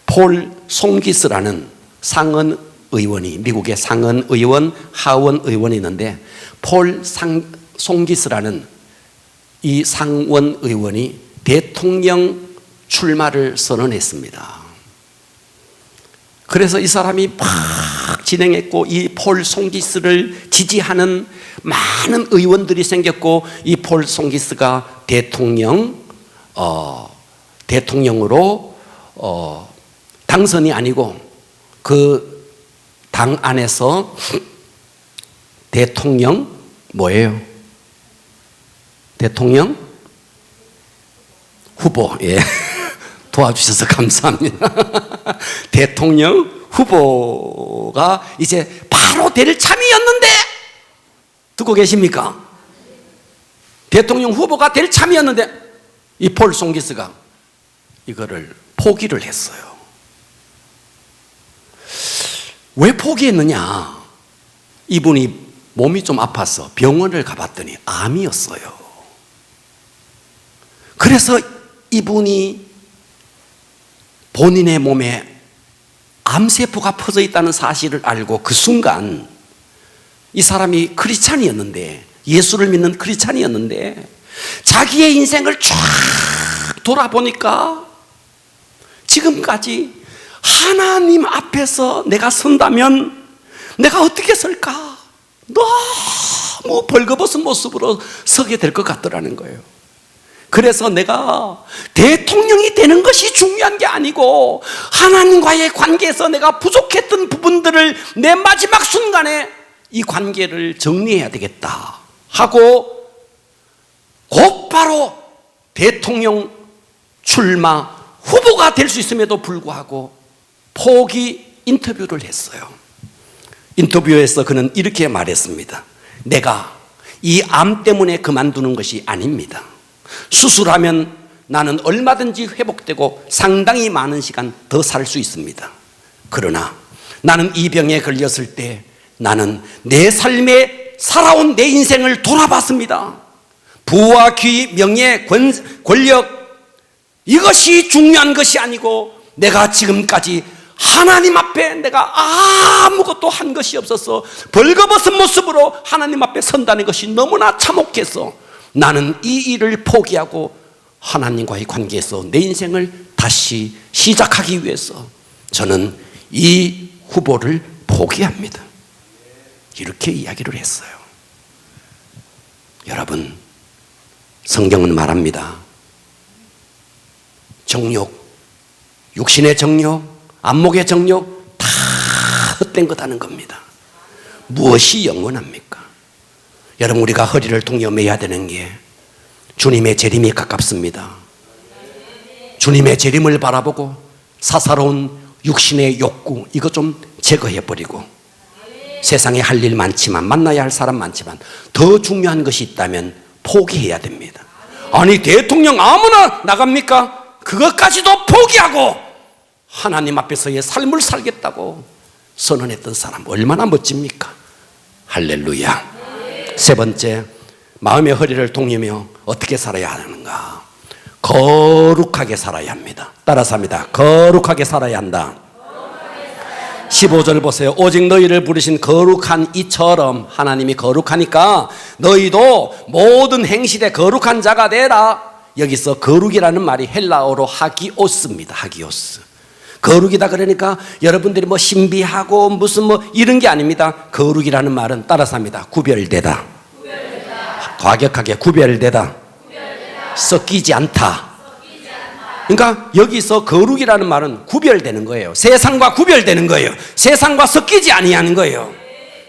폴 송기스라는 상원 의원이, 미국의 상원 의원, 하원 의원이 있는데 폴 송기스라는 이 상원 의원이 대통령 출마를 선언했습니다. 그래서 이 사람이 막 진행했고 이 폴 송기스를 지지하는 많은 의원들이 생겼고 이 폴 송기스가 대통령으로 당선이 아니고 그 당 안에서 대통령 뭐예요? 대통령 후보. 예. 도와주셔서 감사합니다. 대통령 후보가 이제 바로 될 참이었는데, 듣고 계십니까? 대통령 후보가 될 참이었는데 이 폴 송기스가 이거를 포기를 했어요. 왜 포기했느냐? 이분이 몸이 좀 아파서 병원을 가봤더니 암이었어요. 그래서 이분이 본인의 몸에 암세포가 퍼져 있다는 사실을 알고 그 순간 이 사람이 크리스찬이었는데, 예수를 믿는 크리스찬이었는데, 자기의 인생을 쫙 돌아보니까 지금까지 하나님 앞에서 내가 선다면 내가 어떻게 설까? 너무 벌거벗은 모습으로 서게 될 것 같더라는 거예요. 그래서 내가 대통령이 되는 것이 중요한 게 아니고 하나님과의 관계에서 내가 부족했던 부분들을 내 마지막 순간에 이 관계를 정리해야 되겠다 하고 곧바로 대통령 출마 후보가 될 수 있음에도 불구하고 포기 인터뷰를 했어요. 인터뷰에서 그는 이렇게 말했습니다. 내가 이 암 때문에 그만두는 것이 아닙니다. 수술하면 나는 얼마든지 회복되고 상당히 많은 시간 더 살 수 있습니다. 그러나 나는 이 병에 걸렸을 때 나는 내 삶에 살아온 내 인생을 돌아봤습니다. 부와 귀, 명예, 권력 이것이 중요한 것이 아니고 내가 지금까지 하나님 앞에 내가 아무것도 한 것이 없어서 벌거벗은 모습으로 하나님 앞에 선다는 것이 너무나 참혹해서 나는 이 일을 포기하고 하나님과의 관계에서 내 인생을 다시 시작하기 위해서 저는 이 후보를 포기합니다. 이렇게 이야기를 했어요. 여러분, 성경은 말합니다. 정욕, 육신의 정욕, 안목의 정욕 다 헛된 거다는 겁니다. 무엇이 영원합니까? 여러분, 우리가 허리를 동여매야 되는 게 주님의 재림이 가깝습니다. 주님의 재림을 바라보고 사사로운 육신의 욕구 이거 좀 제거해버리고 세상에 할 일 많지만 만나야 할 사람 많지만 더 중요한 것이 있다면 포기해야 됩니다. 아니 대통령 아무나 나갑니까? 그것까지도 포기하고 하나님 앞에서의 삶을 살겠다고 선언했던 사람 얼마나 멋집니까? 할렐루야. 세 번째, 마음의 허리를 동이며 어떻게 살아야 하는가? 거룩하게 살아야 합니다. 따라서 합니다. 거룩하게 살아야 한다. 15절 보세요. 오직 너희를 부르신 거룩한 이처럼, 하나님이 거룩하니까 너희도 모든 행실에 거룩한 자가 되라. 여기서 거룩이라는 말이 헬라어로 하기오스입니다. 하기오스. 거룩이다 그러니까 여러분들이 뭐 신비하고 무슨 뭐 이런 게 아닙니다. 거룩이라는 말은 따라서 합니다. 구별되다. 과격하게 구별되다. 섞이지 않다. 그러니까 여기서 거룩이라는 말은 구별되는 거예요. 세상과 구별되는 거예요. 세상과 섞이지 아니하는 거예요.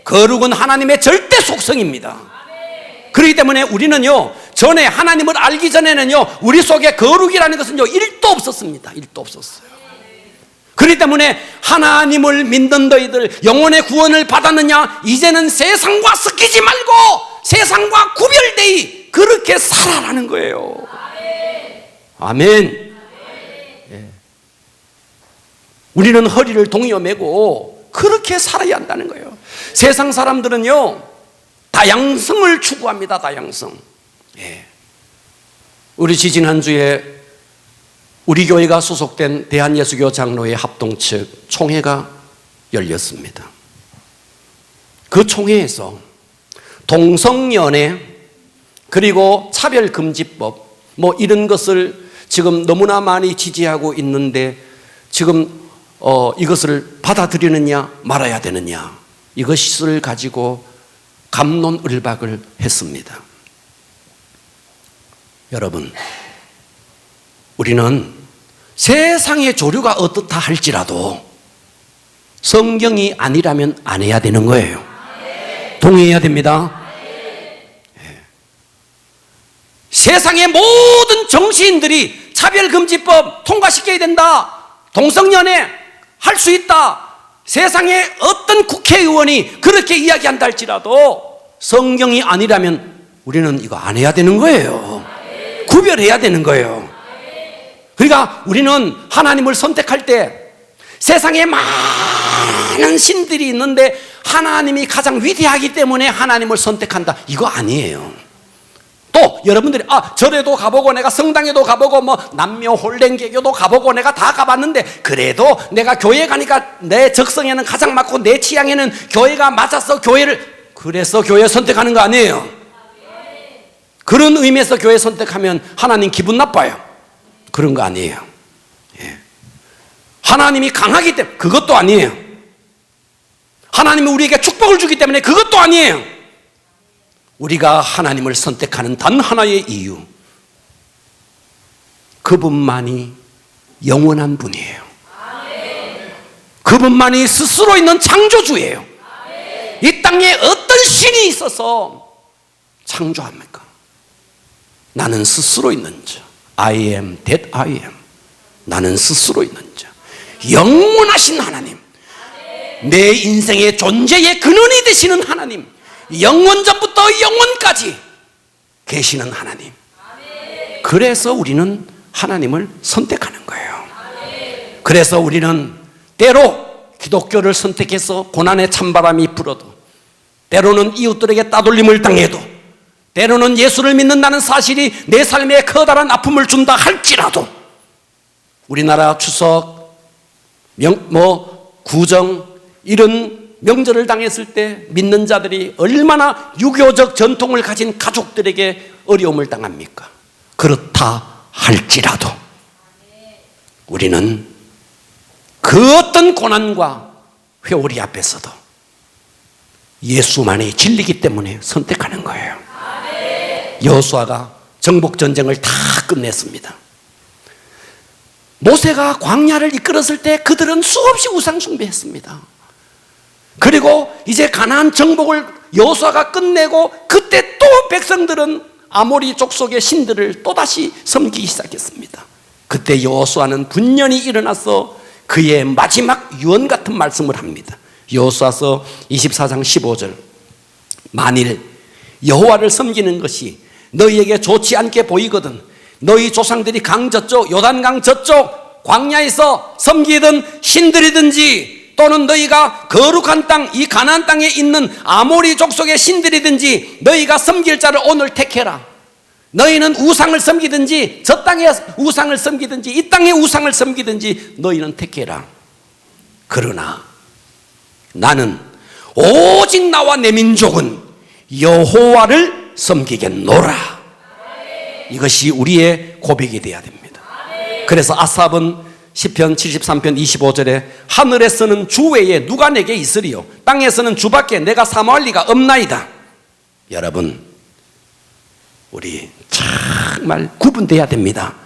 거룩은 하나님의 절대 속성입니다. 그렇기 때문에 우리는요, 전에 하나님을 알기 전에는요, 우리 속에 거룩이라는 것은요 1도 없었습니다. 1도 없었어요. 그렇기 때문에 하나님을 믿는 너희들 영혼의 구원을 받았느냐? 이제는 세상과 섞이지 말고 세상과 구별되이 그렇게 살아라는 거예요. 아멘. 예. 우리는 허리를 동여매고 그렇게 살아야 한다는 거예요. 세상 사람들은요 다양성을 추구합니다. 다양성. 예. 우리 지지난주에 우리 교회가 소속된 대한예수교 장로회 합동측 총회가 열렸습니다. 그 총회에서 동성연애 그리고 차별금지법 뭐 이런 것을 지금 너무나 많이 지지하고 있는데 지금 이것을 받아들이느냐 말아야 되느냐 이것을 가지고 갑론을박을 했습니다. 여러분, 우리는 세상의 조류가 어떻다 할지라도 성경이 아니라면 안 해야 되는 거예요. 동의해야 됩니다. 세상의 모든 정치인들이 차별금지법 통과시켜야 된다. 동성연애 할 수 있다. 세상의 어떤 국회의원이 그렇게 이야기한다 할지라도 성경이 아니라면 우리는 이거 안 해야 되는 거예요. 구별해야 되는 거예요. 그러니까 우리는 하나님을 선택할 때 세상에 많은 신들이 있는데 하나님이 가장 위대하기 때문에 하나님을 선택한다, 이거 아니에요. 또 여러분들이 절에도 가보고 내가 성당에도 가보고 뭐 남녀 홀랭개교도 가보고 내가 다 가봤는데 그래도 내가 교회 가니까 내 적성에는 가장 맞고 내 취향에는 교회가 맞아서 그래서 교회 선택하는 거 아니에요. 그런 의미에서 교회 선택하면 하나님 기분 나빠요. 그런 거 아니에요. 예. 하나님이 강하기 때문에 그것도 아니에요. 하나님이 우리에게 축복을 주기 때문에 그것도 아니에요. 우리가 하나님을 선택하는 단 하나의 이유, 그분만이 영원한 분이에요. 그분만이 스스로 있는 창조주예요. 이 땅에 어떤 신이 있어서 창조합니까? 나는 스스로 있는 자, I am that I am. 나는 스스로 있는 자, 영원하신 하나님, 내 인생의 존재의 근원이 되시는 하나님, 영원전부터 영원까지 계시는 하나님. 그래서 우리는 하나님을 선택하는 거예요. 그래서 우리는 때로 기독교를 선택해서 고난의 찬바람이 불어도, 때로는 이웃들에게 따돌림을 당해도, 때로는 예수를 믿는다는 사실이 내 삶에 커다란 아픔을 준다 할지라도, 우리나라 추석, 구정 이런 명절을 당했을 때 믿는 자들이 얼마나 유교적 전통을 가진 가족들에게 어려움을 당합니까? 그렇다 할지라도 우리는 그 어떤 고난과 회오리 앞에서도 예수만이 진리이기 때문에 선택하는 거예요. 여호수아가 정복전쟁을 다 끝냈습니다. 모세가 광야를 이끌었을 때 그들은 수없이 우상 숭배했습니다. 그리고 이제 가나안 정복을 여호수아가 끝내고 그때 또 백성들은 아모리 족속의 신들을 또다시 섬기기 시작했습니다. 그때 여호수아는 분연히 일어나서 그의 마지막 유언 같은 말씀을 합니다. 여호수아서 24장 15절, 만일 여호와를 섬기는 것이 너희에게 좋지 않게 보이거든 너희 조상들이 강 저쪽 요단강 저쪽 광야에서 섬기던 신들이든지 또는 너희가 거룩한 땅 이 가나안 땅에 있는 아모리 족속의 신들이든지 너희가 섬길 자를 오늘 택해라. 너희는 우상을 섬기든지 저 땅에 우상을 섬기든지 이 땅에 우상을 섬기든지 너희는 택해라. 그러나 나는 오직 나와 내 민족은 여호와를 섬기겠노라. 이것이 우리의 고백이 되어야 됩니다. 그래서 아삽은 시편 73편 25절에 하늘에서는 주 외에 누가 내게 있으리요 땅에서는 주밖에 내가 사모할 리가 없나이다. 여러분, 우리 정말 구분돼야 됩니다.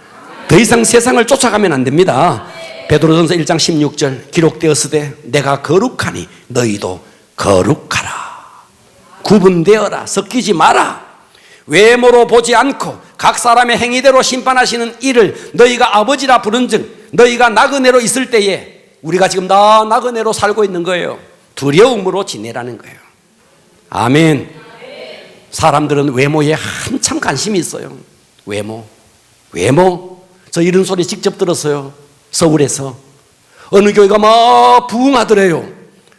더 이상 세상을 쫓아가면 안 됩니다. 베드로전서 1장 16절 기록되었으되 내가 거룩하니 너희도 거룩하라. 구분되어라. 섞이지 마라. 외모로 보지 않고 각 사람의 행위대로 심판하시는 이를 너희가 아버지라 부른즉 너희가 나그네로 있을 때에, 우리가 지금 다 나그네로 살고 있는 거예요. 두려움으로 지내라는 거예요. 아멘. 사람들은 외모에 한참 관심이 있어요. 외모. 저 이런 소리 직접 들었어요. 서울에서 어느 교회가 막 부흥하더래요.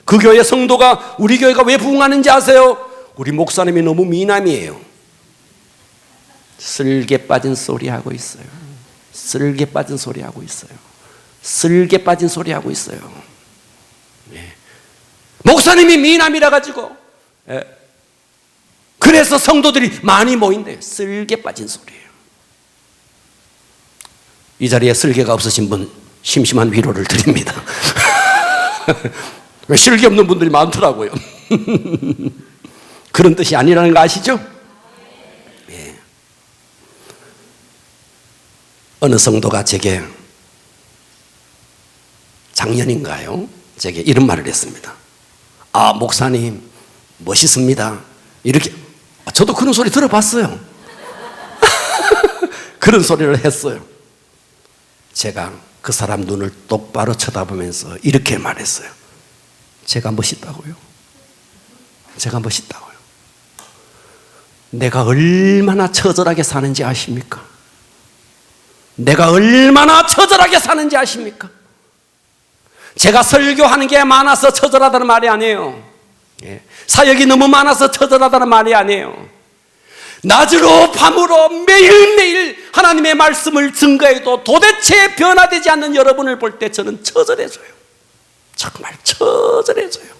그 교회 성도가 우리 교회가 왜 부흥하는지 아세요? 우리 목사님이 너무 미남이에요. 쓸개 빠진 소리 하고 있어요. 쓸개 빠진 소리 하고 있어요. 쓸개 빠진 소리 하고 있어요. 네. 목사님이 미남이라 가지고 그래서 성도들이 많이 모인대요. 쓸개 빠진 소리예요. 이 자리에 쓸개가 없으신 분 심심한 위로를 드립니다. 왜 쓸개 없는 분들이 많더라고요. 그런 뜻이 아니라는 거 아시죠? 예. 어느 성도가 제게 작년인가요? 제게 이런 말을 했습니다. 아, 목사님 멋있습니다. 이렇게. 저도 그런 소리 들어봤어요. 그런 소리를 했어요. 제가 그 사람 눈을 똑바로 쳐다보면서 이렇게 말했어요. 제가 멋있다고요? 제가 멋있다고요? 내가 얼마나 처절하게 사는지 아십니까? 내가 얼마나 처절하게 사는지 아십니까? 제가 설교하는 게 많아서 처절하다는 말이 아니에요. 사역이 너무 많아서 처절하다는 말이 아니에요. 낮으로 밤으로 매일매일 하나님의 말씀을 증거해도 도대체 변화되지 않는 여러분을 볼 때 저는 처절해져요. 정말 처절해져요.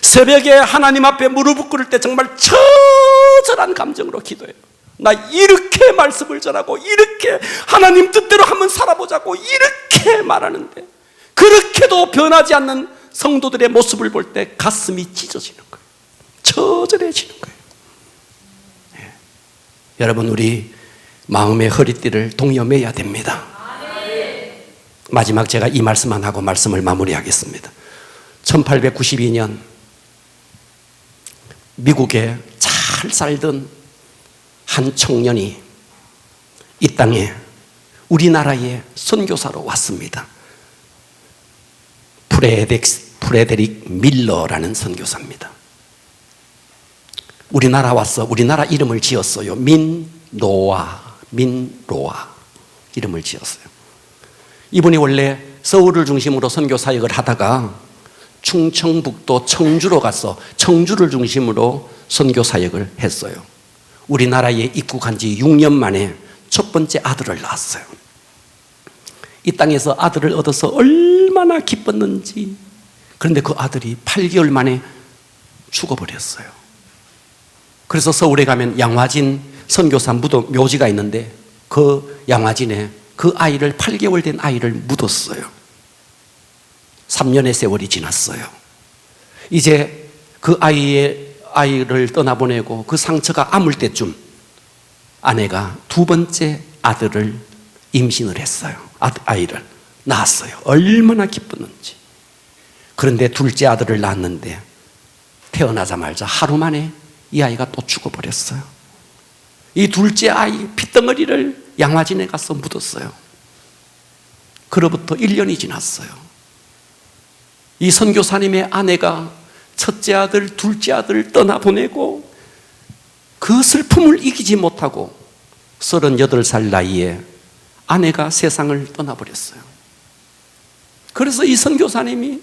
새벽에 하나님 앞에 무릎을 꿇을 때 정말 처절한 감정으로 기도해요. 나 이렇게 말씀을 전하고 이렇게 하나님 뜻대로 한번 살아보자고 이렇게 말하는데 그렇게도 변하지 않는 성도들의 모습을 볼 때 가슴이 찢어지는 거예요. 처절해지는 거예요. 네. 여러분, 우리 마음의 허리띠를 동여매야 됩니다. 마지막 제가 이 말씀만 하고 말씀을 마무리하겠습니다. 1892년 미국에 잘 살던 한 청년이 이 땅에 우리나라에 선교사로 왔습니다. 프레데릭 밀러라는 선교사입니다. 우리나라 와서 우리나라 이름을 지었어요. 민로아 이름을 지었어요. 이분이 원래 서울을 중심으로 선교 사역을 하다가 충청북도 청주로 가서 청주를 중심으로 선교 사역을 했어요. 우리나라에 입국한 지 6년 만에 첫 번째 아들을 낳았어요. 이 땅에서 아들을 얻어서 얼마나 기뻤는지. 그런데 그 아들이 8개월 만에 죽어버렸어요. 그래서 서울에 가면 양화진 선교사 묘지가 있는데 그 양화진에 그 아이를 8개월 된 아이를 묻었어요. 3년의 세월이 지났어요. 이제 그 아이를 떠나보내고 그 상처가 아물 때쯤 아내가 두 번째 아들을 임신을 했어요. 아이를 낳았어요. 얼마나 기뻤는지. 그런데 둘째 아들을 낳았는데 태어나자마자 하루 만에 이 아이가 또 죽어버렸어요. 이 둘째 아이 핏덩어리를 양화진에 가서 묻었어요. 그로부터 1년이 지났어요. 이 선교사님의 아내가 첫째 아들, 둘째 아들을 떠나보내고 그 슬픔을 이기지 못하고 38살 나이에 아내가 세상을 떠나버렸어요. 그래서 이 선교사님이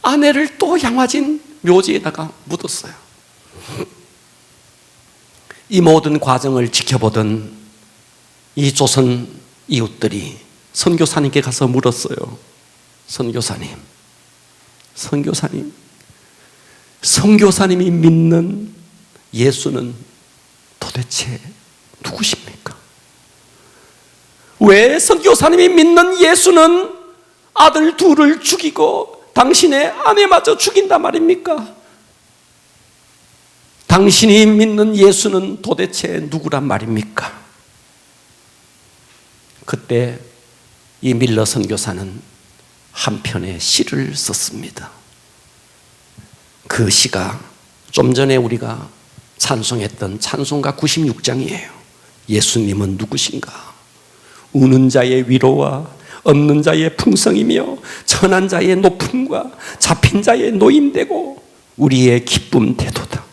아내를 또 양화진 묘지에다가 묻었어요. 이 모든 과정을 지켜보던 이 조선 이웃들이 선교사님께 가서 물었어요. 선교사님이 믿는 예수는 도대체 누구십니까? 왜 선교사님이 믿는 예수는 아들 둘을 죽이고 당신의 아내마저 죽인단 말입니까? 당신이 믿는 예수는 도대체 누구란 말입니까? 그때 이 밀러 선교사는 한 편의 시를 썼습니다. 그 시가 좀 전에 우리가 찬송했던 찬송가 96장이에요. 예수님은 누구신가? 우는 자의 위로와 없는 자의 풍성이며 천한 자의 높음과 잡힌 자의 노임되고 우리의 기쁨 태도다.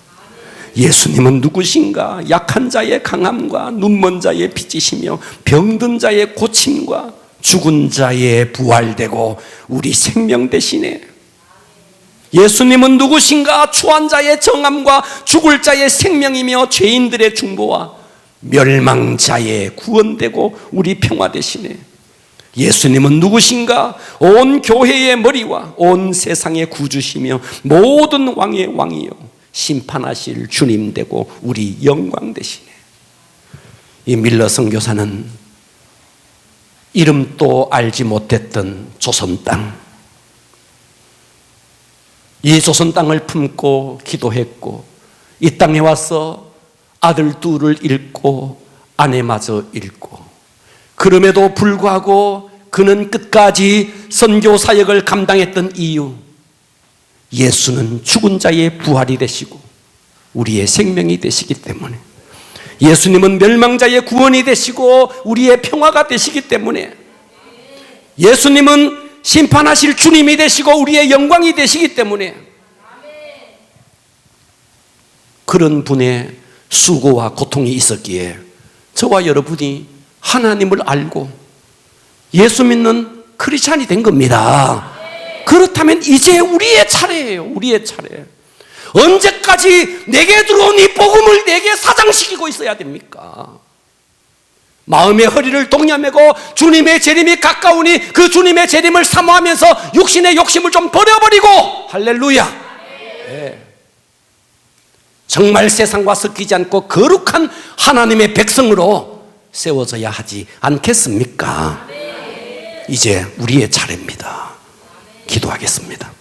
예수님은 누구신가? 약한 자의 강함과 눈먼 자의 빛이시며 병든 자의 고침과 죽은 자의 부활되고 우리 생명 되시네. 예수님은 누구신가? 추한 자의 정함과 죽을 자의 생명이며 죄인들의 중보와 멸망자의 구원되고 우리 평화 되시네. 예수님은 누구신가? 온 교회의 머리와 온 세상의 구주시며 모든 왕의 왕이요 심판하실 주님 되고 우리 영광 되시네. 이 밀러 선교사는 이름도 알지 못했던 조선 땅, 이 조선 땅을 품고 기도했고 이 땅에 와서 아들 둘을 잃고 아내마저 잃고 그럼에도 불구하고 그는 끝까지 선교 사역을 감당했던 이유, 예수는 죽은 자의 부활이 되시고 우리의 생명이 되시기 때문에, 예수님은 멸망자의 구원이 되시고 우리의 평화가 되시기 때문에, 예수님은 심판하실 주님이 되시고 우리의 영광이 되시기 때문에 그런 분의 수고와 고통이 있었기에 저와 여러분이 하나님을 알고 예수 믿는 크리스찬이 된 겁니다. 그렇다면 이제 우리의 차례예요. 우리의 차례. 언제까지 내게 들어온 이 복음을 내게 사장시키고 있어야 됩니까? 마음의 허리를 동여매고 주님의 재림이 가까우니 그 주님의 재림을 사모하면서 육신의 욕심을 좀 버려버리고, 할렐루야. 네. 정말 세상과 섞이지 않고 거룩한 하나님의 백성으로 세워져야 하지 않겠습니까? 이제 우리의 차례입니다. 기도하겠습니다.